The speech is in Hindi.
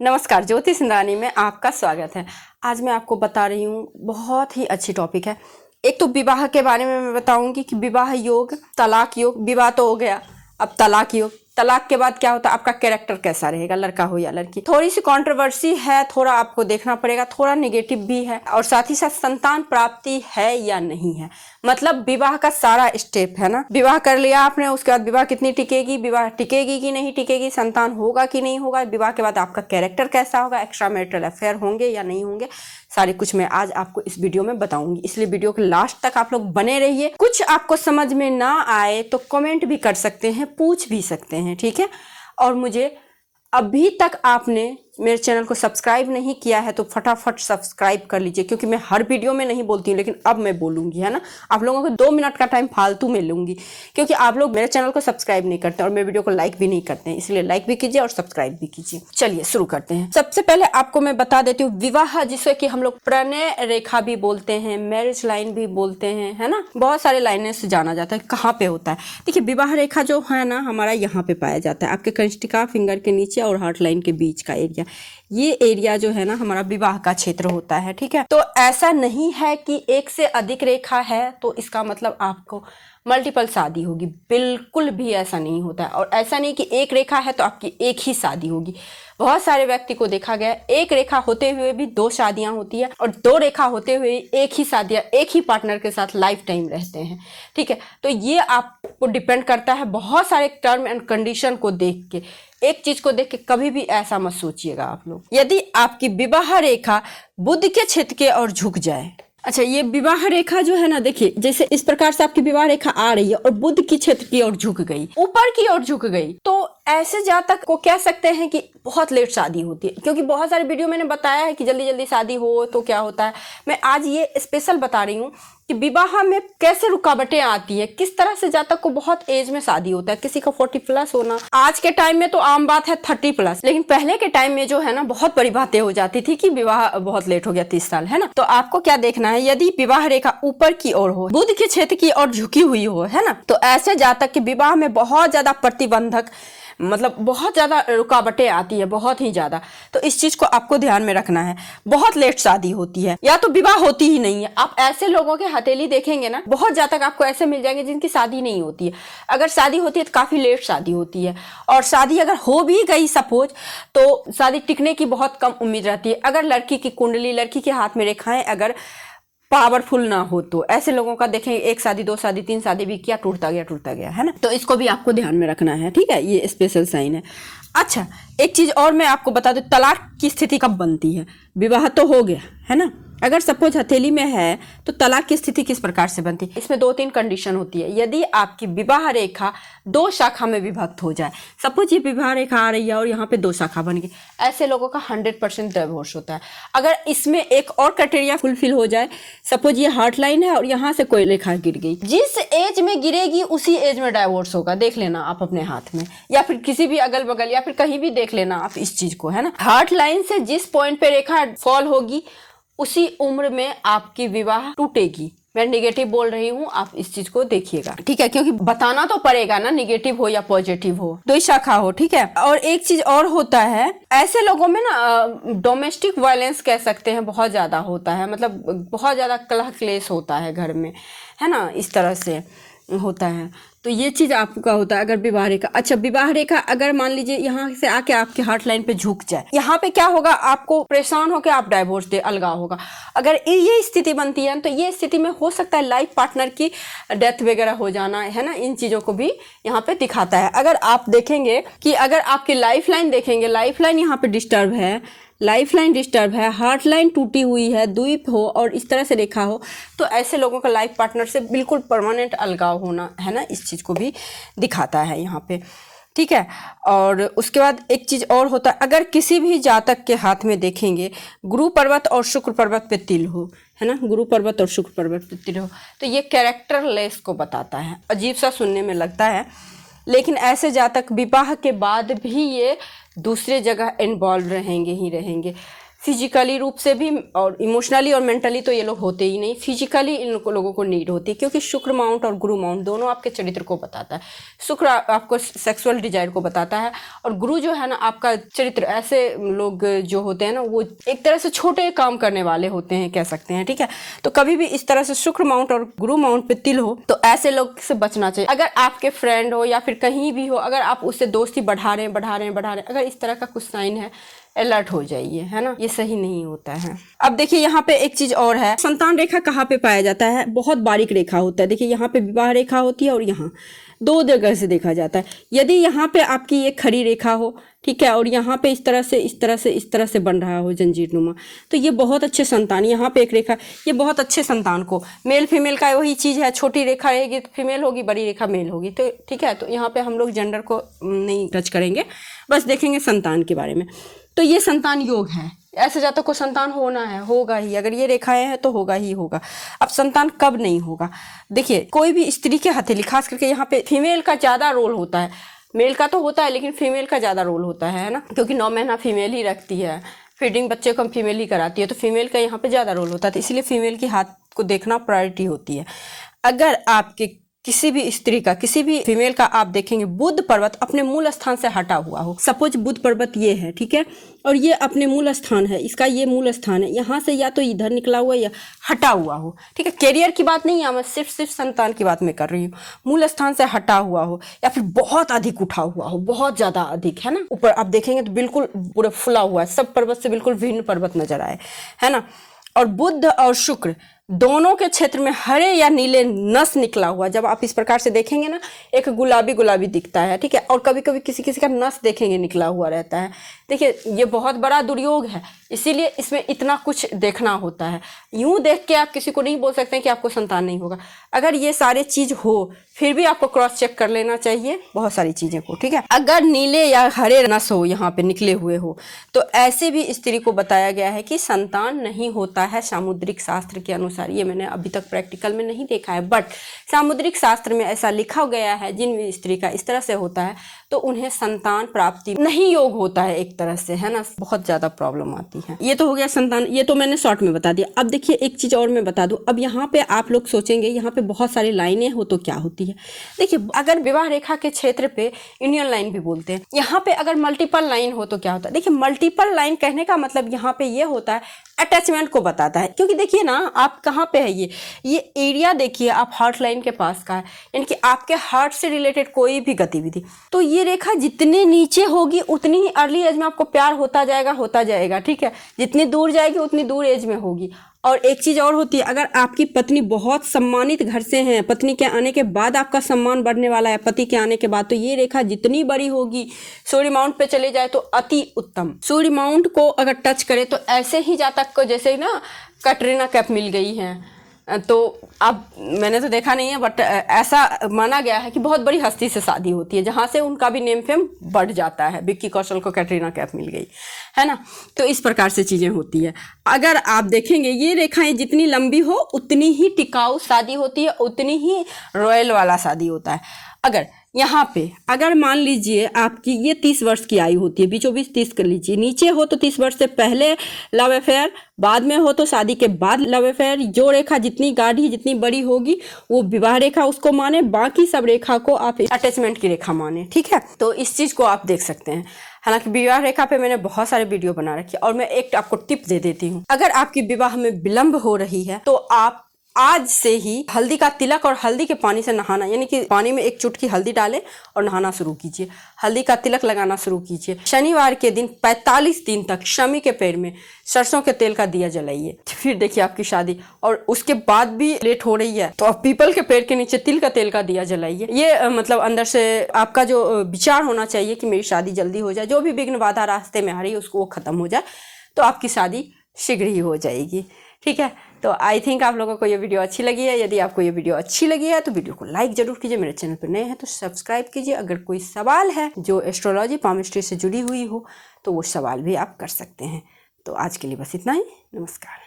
नमस्कार, ज्योति सिंधरानी में आपका स्वागत है। आज मैं आपको बता रही हूँ, बहुत ही अच्छी टॉपिक है। एक तो विवाह के बारे में मैं बताऊंगी कि विवाह योग, तलाक योग। विवाह तो हो गया, अब तलाक योग। तलाक के बाद क्या होता है, आपका कैरेक्टर कैसा रहेगा, लड़का हो या लड़की। थोड़ी सी कंट्रोवर्सी है, थोड़ा आपको देखना पड़ेगा, थोड़ा नेगेटिव भी है, और साथ ही साथ संतान प्राप्ति है या नहीं है। मतलब विवाह का सारा स्टेप है ना। विवाह कर लिया आपने, उसके बाद विवाह कितनी टिकेगी, विवाह टिकेगी कि नहीं टिकेगी, संतान होगा कि नहीं होगा, विवाह के बाद आपका कैरेक्टर कैसा होगा, एक्स्ट्रा मैरिटल अफेयर होंगे या नहीं होंगे, सारे कुछ मैं आज आपको इस वीडियो में बताऊंगी। इसलिए वीडियो के लास्ट तक आप लोग बने रहिए। कुछ आपको समझ में ना आए तो कमेंट भी कर सकते हैं, पूछ भी सकते हैं, ठीक है। और मुझे अभी तक आपने मेरे चैनल को सब्सक्राइब नहीं किया है तो फटाफट सब्सक्राइब कर लीजिए, क्योंकि मैं हर वीडियो में नहीं बोलती हूँ, लेकिन अब मैं बोलूंगी, है ना। आप लोगों को 2 मिनट का टाइम फालतू में लूंगी, क्योंकि आप लोग मेरे चैनल को सब्सक्राइब नहीं करते और मेरे वीडियो को लाइक भी नहीं करते हैं। इसलिए लाइक भी कीजिए और सब्सक्राइब भी कीजिए। चलिए शुरू करते हैं। सबसे पहले आपको मैं बता देती हूँ, विवाह जिसे कि हम लोग प्रणय रेखा भी बोलते हैं, मैरिज लाइन भी बोलते हैं, है ना। बहुत सारे लाइनें से जाना जाता है। कहाँ पे होता है, देखिए विवाह रेखा जो है ना, हमारा यहाँ पे पाया जाता है, आपके कंष्टिका फिंगर के नीचे और हार्ट लाइन के बीच का एरिया। ये एरिया जो है ना, हमारा विवाह का क्षेत्र होता है, ठीक है। तो ऐसा नहीं है कि एक से अधिक रेखा है तो इसका मतलब आपको मल्टीपल शादी होगी, बिल्कुल भी ऐसा नहीं होता है। और ऐसा नहीं कि एक रेखा है तो आपकी एक ही शादी होगी। बहुत सारे व्यक्ति को देखा गया, एक रेखा होते हुए भी 2 शादियां होती है, और 2 रेखा होते हुए एक ही शादियां एक ही पार्टनर के साथ लाइफ टाइम रहते हैं, ठीक है। तो ये आपको डिपेंड करता है बहुत सारे टर्म एंड कंडीशन को देख के। एक चीज को देख के कभी भी ऐसा मत सोचिएगा आप लोग। यदि आपकी विवाह रेखा बुध के क्षेत्र के ओर झुक जाए, अच्छा ये विवाह रेखा जो है ना, देखिए जैसे इस प्रकार से आपकी विवाह रेखा आ रही है और बुध की क्षेत्र की ओर झुक गई, ऊपर की ओर झुक गई, तो ऐसे जातक को कह सकते हैं कि बहुत लेट शादी होती है। क्योंकि बहुत सारे वीडियो मैंने बताया है कि जल्दी जल्दी शादी हो तो क्या होता है। मैं आज ये स्पेशल बता रही हूँ कि विवाह में कैसे रुकावटें आती है, किस तरह से जातक को बहुत एज में शादी होता है, किसी का 40+ होना। आज के टाइम में तो आम बात है 30+, लेकिन पहले के टाइम में जो है ना, बहुत बड़ी बातें हो जाती थी कि विवाह बहुत लेट हो गया, 30 साल, है ना। तो आपको क्या देखना है, यदि विवाह रेखा ऊपर की ओर हो, बुध के क्षेत्र की ओर झुकी हुई हो, है ना, तो ऐसे जातक के विवाह में बहुत ज्यादा प्रतिबंधक, मतलब बहुत ज्यादा रुकावटें आती है, बहुत ही ज्यादा। तो इस चीज को आपको ध्यान में रखना है। बहुत लेट शादी होती है या तो विवाह होती ही नहीं है। आप ऐसे लोगों के हथेली देखेंगे ना, बहुत जातक आपको ऐसे मिल जाएंगे जिनकी शादी नहीं होती है। अगर शादी होती है तो काफी लेट शादी होती है, और शादी अगर हो भी गई सपोज, तो शादी टिकने की बहुत कम उम्मीद रहती है। अगर लड़की की कुंडली, लड़की के हाथ में रेखाएं अगर पावरफुल ना हो तो ऐसे लोगों का देखेंगे 1 शादी 2 शादी 3 शादी भी किया, टूटता गया, है ना। तो इसको भी आपको ध्यान में रखना है, ठीक है। ये स्पेशल साइन है। अच्छा एक चीज और मैं आपको बता दूं, तलाक की स्थिति कब बनती है। विवाह तो हो गया, है ना, अगर सपोज हथेली में है तो तलाक की स्थिति किस प्रकार से बनती है। इसमें 2-3 कंडीशन होती है। यदि आपकी विवाह रेखा 2 शाखा में विभक्त हो जाए, सपोज ये विवाह रेखा आ रही है और यहाँ पे 2 शाखा बन गई, ऐसे लोगों का 100% डिवोर्स होता है। अगर इसमें एक और क्राइटेरिया फुलफिल हो जाए, सपोज ये हार्ट लाइन है और यहाँ से कोई रेखा गिर गई, जिस एज में गिरेगी उसी एज में डाइवोर्स होगा। देख लेना आप अपने हाथ में, या फिर किसी भी अगल बगल, या फिर कहीं भी देख लेना आप इस चीज को, है ना। हार्ट लाइन से जिस पॉइंट पे रेखा फॉल होगी उसी उम्र में आपकी विवाह टूटेगी। मैं नेगेटिव बोल रही हूँ, आप इस चीज को देखिएगा, ठीक है, क्योंकि बताना तो पड़ेगा ना, नेगेटिव हो या पॉजिटिव हो, 2 शाखा हो, ठीक है। और एक चीज और होता है, ऐसे लोगों में ना डोमेस्टिक वायलेंस कह सकते हैं, बहुत ज्यादा होता है, मतलब बहुत ज्यादा कलह क्लेश होता है घर में, है ना, इस तरह से होता है। तो ये चीज आपका होता है अगर विवाह रेखा। अच्छा विवाह रेखा अगर मान लीजिए यहाँ से आके आपके हार्ट लाइन पे झुक जाए, यहाँ पे क्या होगा, आपको परेशान होकर आप डाइवोर्स दे, अलगाव होगा। अगर ये स्थिति बनती है तो ये स्थिति में हो सकता है लाइफ पार्टनर की डेथ वगैरह हो जाना, है ना। इन चीजों को भी यहाँ पे दिखाता है। अगर आप देखेंगे कि अगर आपकी लाइफ लाइन देखेंगे, लाइफ लाइन यहाँ पे डिस्टर्ब है, लाइफ लाइन डिस्टर्ब है, हार्ट लाइन टूटी हुई है, द्वीप हो और इस तरह से रेखा हो, तो ऐसे लोगों का लाइफ पार्टनर से बिल्कुल परमानेंट अलगाव होना, है ना, इस चीज़ को भी दिखाता है यहाँ पे, ठीक है। और उसके बाद एक चीज़ और होता है, अगर किसी भी जातक के हाथ में देखेंगे गुरु पर्वत और शुक्र पर्वत पे तिल हो, है ना, गुरु पर्वत और शुक्र पर्वत पे तिल हो, तो ये कैरेक्टर लेस को बताता है। अजीब सा सुनने में लगता है, लेकिन ऐसे जातक विवाह के बाद भी ये दूसरे जगह इन्वॉल्व रहेंगे ही रहेंगे। फिजिकली रूप से भी और इमोशनली और मेंटली तो ये लोग होते ही नहीं, फिजिकली इन लोगों को नीड होती है, क्योंकि शुक्र माउंट और गुरु माउंट दोनों आपके चरित्र को बताता है। शुक्र आपको सेक्सुअल डिजायर को बताता है, और गुरु जो है ना आपका चरित्र। ऐसे लोग जो होते हैं ना वो एक तरह से छोटे काम करने वाले होते हैं, कह सकते हैं, ठीक है। तो कभी भी इस तरह से शुक्र माउंट और गुरु माउंट पे तिल हो तो ऐसे लोग से बचना चाहिए। अगर आपके फ्रेंड हो या फिर कहीं भी हो, अगर आप उससे दोस्ती बढ़ा रहे हैं, अगर इस तरह का कुछ साइन है, अलर्ट हो जाइए, है ना, ये सही नहीं होता है। अब देखिए यहाँ पे एक चीज और है, संतान रेखा कहाँ पे पाया जाता है? बहुत बारीक रेखा होता है। देखिए यहाँ पे विवाह रेखा होती है और यहाँ दो जगह से देखा जाता है। यदि यहाँ पे आपकी ये खड़ी रेखा हो, ठीक है, और यहाँ पे इस तरह से बन रहा हो जंजीरनुमा, तो ये बहुत अच्छे संतान। यहाँ पे एक रेखा, ये बहुत अच्छे संतान को, मेल फीमेल का वही चीज़ है, छोटी रेखा रहेगी तो फीमेल होगी, बड़ी रेखा मेल होगी, तो ठीक है। तो यहाँ पे हम लोग जेंडर को नहीं टच करेंगे, बस देखेंगे संतान के बारे में। तो ये संतान योग है। ऐसे जातक को संतान होना है, होगा ही, अगर ये रेखाएं हैं तो होगा ही होगा। अब संतान कब नहीं होगा? देखिए कोई भी स्त्री के हथेली, खास करके यहाँ पे फीमेल का ज़्यादा रोल होता है, मेल का तो होता है लेकिन फीमेल का ज़्यादा रोल होता है ना, क्योंकि 9 महीना फीमेल ही रखती है, फीडिंग बच्चे को हम फीमेल ही कराती है, तो फीमेल का यहाँ पे ज़्यादा रोल होता है, तो इसलिए फीमेल की हाथ को देखना प्रायोरिटी होती है। अगर आपके किसी भी स्त्री का, किसी भी फीमेल का आप देखेंगे बुध पर्वत अपने मूल स्थान से हटा हुआ हो, सपोज बुध पर्वत ये है, ठीक है, और ये अपने मूल स्थान है, इसका ये मूल स्थान है, यहाँ से या तो इधर निकला हुआ या हटा हुआ हो, ठीक है। कैरियर की बात नहीं है, मैं सिर्फ संतान की बात मैं कर रही हूँ। मूल स्थान से हटा हुआ हो या फिर बहुत अधिक उठा हुआ हो, बहुत ज़्यादा अधिक, है ना, ऊपर आप देखेंगे तो बिल्कुल पूरा फुला हुआ है, सब पर्वत से बिल्कुल भिन्न पर्वत नजर आए, है ना। और बुध और शुक्र दोनों के क्षेत्र में हरे या नीले नस निकला हुआ, जब आप इस प्रकार से देखेंगे ना, एक गुलाबी गुलाबी दिखता है, ठीक है, और कभी कभी किसी किसी का नस देखेंगे निकला हुआ रहता है। देखिए ये बहुत बड़ा दुर्योग है, इसीलिए इसमें इतना कुछ देखना होता है। यूं देख के आप किसी को नहीं बोल सकते कि आपको संतान नहीं होगा। अगर ये सारे चीज हो फिर भी आपको क्रॉस चेक कर लेना चाहिए बहुत सारी चीजें को, ठीक है। अगर नीले या हरे नस हो, यहाँ पे निकले हुए हो, तो ऐसे भी स्त्री को बताया गया है कि संतान नहीं होता है सामुद्रिक शास्त्र के अनुसार। ये मैंने अभी तक प्रैक्टिकल में नहीं देखा है, बट सामुद्रिक शास्त्र में ऐसा लिखा गया है, जिन भी स्त्री का इस तरह से होता है तो उन्हें संतान प्राप्ति नहीं योग होता है, एक तरह से, है ना, बहुत ज्यादा प्रॉब्लम आती है। ये तो हो गया संतान, ये तो मैंने शॉर्ट में बता दिया। अब देखिए एक चीज और मैं बता दूं, अब यहाँ पे आप लोग सोचेंगे यहाँ पे बहुत सारी लाइनें हो तो क्या होती है। देखिए अगर विवाह रेखा के क्षेत्र पे यूनियन लाइन भी बोलते हैं, यहाँ पे अगर मल्टीपल लाइन हो तो क्या होता है। देखिए मल्टीपल लाइन कहने का मतलब यहाँ पे ये होता है अटैचमेंट को बताता है, क्योंकि देखिए ना आप कहाँ पे है, ये एरिया देखिए आप हार्ट लाइन के पास का है, यानी कि आपके हार्ट से रिलेटेड कोई भी गतिविधि, तो ये रेखा जितने नीचे होगी उतनी ही अर्ली एज में आपको प्यार होता जाएगा, ठीक है। जितनी दूर जाएगी उतनी दूर एज में होगी। और एक चीज और होती है, अगर आपकी पत्नी बहुत सम्मानित घर से है, पत्नी के आने के बाद आपका सम्मान बढ़ने वाला है, पति के आने के बाद, तो ये रेखा जितनी बड़ी होगी, सूर्य माउंट पे चले जाए तो अति उत्तम। सूर्य माउंट को अगर टच करे तो ऐसे ही जातक को जैसे ना कैटरीना कैफ मिल गई है, तो अब मैंने तो देखा नहीं है, बट ऐसा माना गया है कि बहुत बड़ी हस्ती से शादी होती है जहाँ से उनका भी नेम फेम बढ़ जाता है। विक्की कौशल को कैटरीना कैफ मिल गई, है ना, तो इस प्रकार से चीज़ें होती है। अगर आप देखेंगे ये रेखाएं जितनी लंबी हो उतनी ही टिकाऊ शादी होती है, उतनी ही रॉयल वाला शादी होता है। अगर यहाँ पे अगर मान लीजिए आपकी ये 30 वर्ष की आयु होती है, बीचों बीच 30 कर लीजिए, नीचे हो तो 30 वर्ष से पहले लव अफेयर, बाद में हो तो शादी के बाद लव अफेयर। जो रेखा जितनी गाढ़ी जितनी बड़ी होगी वो विवाह रेखा उसको माने, बाकी सब रेखा को आप अटैचमेंट की रेखा माने, ठीक है। तो इस चीज को आप देख सकते हैं। हालांकि विवाह रेखा पे मैंने बहुत सारे वीडियो बना रखी है, और मैं एक आपको टिप दे देती हूँ। अगर आपकी विवाह में विलंब हो रही है तो आप आज से ही हल्दी का तिलक और हल्दी के पानी से नहाना, यानी कि पानी में एक चुटकी हल्दी डालें और नहाना शुरू कीजिए, हल्दी का तिलक लगाना शुरू कीजिए। शनिवार के दिन 45 दिन तक शमी के पैर में सरसों के तेल का दिया जलाइए, फिर देखिए आपकी शादी। और उसके बाद भी लेट हो रही है तो आप पीपल के पेड़ के नीचे तिल का तेल का दिया जलाइए। ये मतलब अंदर से आपका जो विचार होना चाहिए कि मेरी शादी जल्दी हो जाए, जो भी विघ्न बाधा रास्ते में आ रही है उसको वो खत्म हो जाए, तो आपकी शादी शीघ्र ही हो जाएगी, ठीक है। तो आई थिंक आप लोगों को ये वीडियो अच्छी लगी है। यदि आपको ये वीडियो अच्छी लगी है तो वीडियो को लाइक जरूर कीजिए, मेरे चैनल पर नए हैं तो सब्सक्राइब कीजिए। अगर कोई सवाल है जो एस्ट्रोलॉजी पामिस्ट्री से जुड़ी हुई हो तो वो सवाल भी आप कर सकते हैं। तो आज के लिए बस इतना ही, नमस्कार।